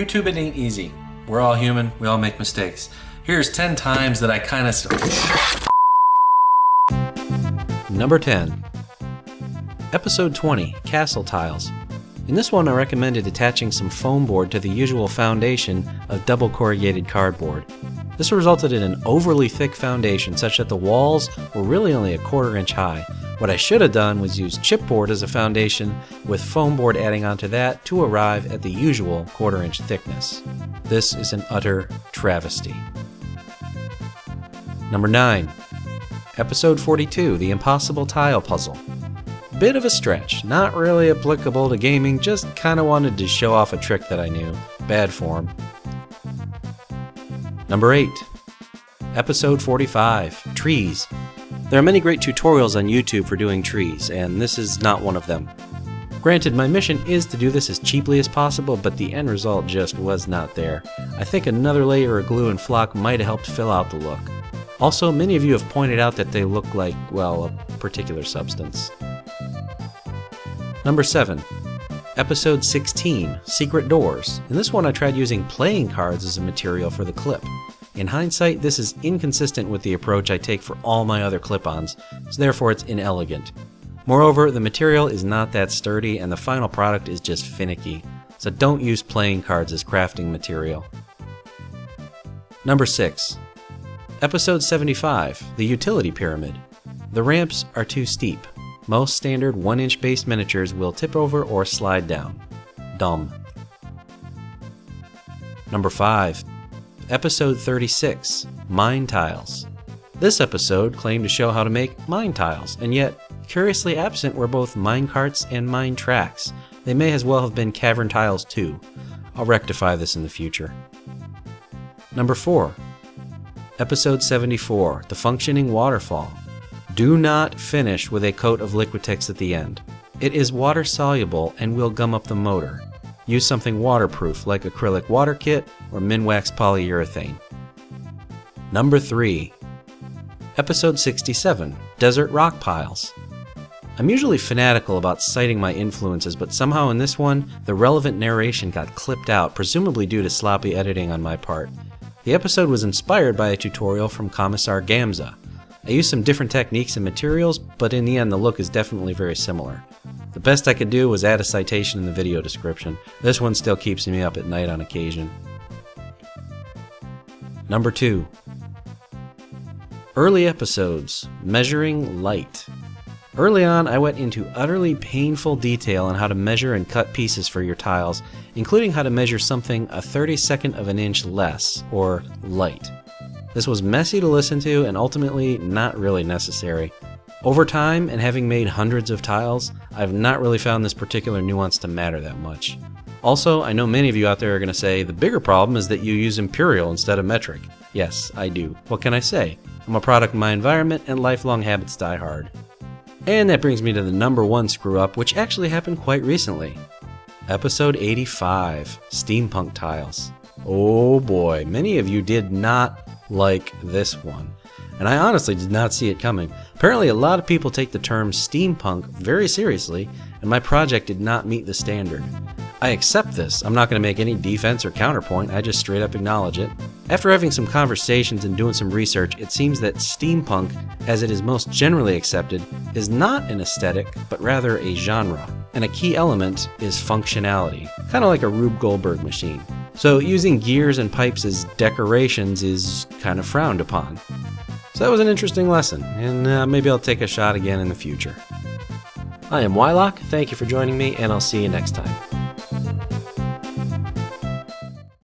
YouTube, it ain't easy. We're all human, we all make mistakes. Here's 10 times that I kinda Number 10. Episode 20, Castle Tiles. In this one I recommended attaching some foam board to the usual foundation of double corrugated cardboard. This resulted in an overly thick foundation such that the walls were really only a 1/4 inch high. What I should have done was use chipboard as a foundation with foam board adding onto that to arrive at the usual 1/4 inch thickness. This is an utter travesty. Number 9. Episode 42, The Impossible Tile Puzzle. Bit of a stretch, not really applicable to gaming, just kinda wanted to show off a trick that I knew. Bad form. Number 8. Episode 45, Trees. There are many great tutorials on YouTube for doing trees, and this is not one of them. Granted, my mission is to do this as cheaply as possible, but the end result just was not there. I think another layer of glue and flock might have helped fill out the look. Also, many of you have pointed out that they look like, well, a particular substance. Number 7. Episode 16, Secret Doors. In this one I tried using playing cards as a material for the clip. In hindsight, this is inconsistent with the approach I take for all my other clip-ons, so therefore it's inelegant. Moreover, the material is not that sturdy and the final product is just finicky, so don't use playing cards as crafting material. Number 6. Episode 75, The Utility Pyramid. The ramps are too steep. Most standard 1-inch base miniatures will tip over or slide down. Dumb. Number 5. Episode 36, Mine Tiles. This episode claimed to show how to make mine tiles, and yet, curiously absent were both mine carts and mine tracks. They may as well have been cavern tiles too. I'll rectify this in the future. Number 4. Episode 74, The Functioning Waterfall. Do not finish with a coat of Liquitex at the end. It is water soluble and will gum up the motor. Use something waterproof like acrylic water kit or Minwax polyurethane. Number 3. Episode 67, Desert Rock Piles. I'm usually fanatical about citing my influences, but somehow in this one, the relevant narration got clipped out, presumably due to sloppy editing on my part. The episode was inspired by a tutorial from Commissar Gamza. I used some different techniques and materials, but in the end the look is definitely very similar. The best I could do was add a citation in the video description. This one still keeps me up at night on occasion. Number 2. Early episodes, Measuring Light. Early on, I went into utterly painful detail on how to measure and cut pieces for your tiles, including how to measure something 1/32 of an inch less, or light. This was messy to listen to and ultimately not really necessary. Over time, and having made hundreds of tiles, I've not really found this particular nuance to matter that much. Also, I know many of you out there are going to say, the bigger problem is that you use imperial instead of metric. Yes, I do. What can I say? I'm a product of my environment and lifelong habits die hard. And that brings me to the number 1 screw-up, which actually happened quite recently. Episode 85, Steampunk Tiles. Oh boy, many of you did not like this one. And I honestly did not see it coming. Apparently a lot of people take the term steampunk very seriously, and my project did not meet the standard. I accept this. I'm not going to make any defense or counterpoint, I just straight up acknowledge it. After having some conversations and doing some research, it seems that steampunk, as it is most generally accepted, is not an aesthetic, but rather a genre. And a key element is functionality, kind of like a Rube Goldberg machine. So using gears and pipes as decorations is kind of frowned upon. So that was an interesting lesson, and maybe I'll take a shot again in the future. I am Wyloch, thank you for joining me, and I'll see you next time.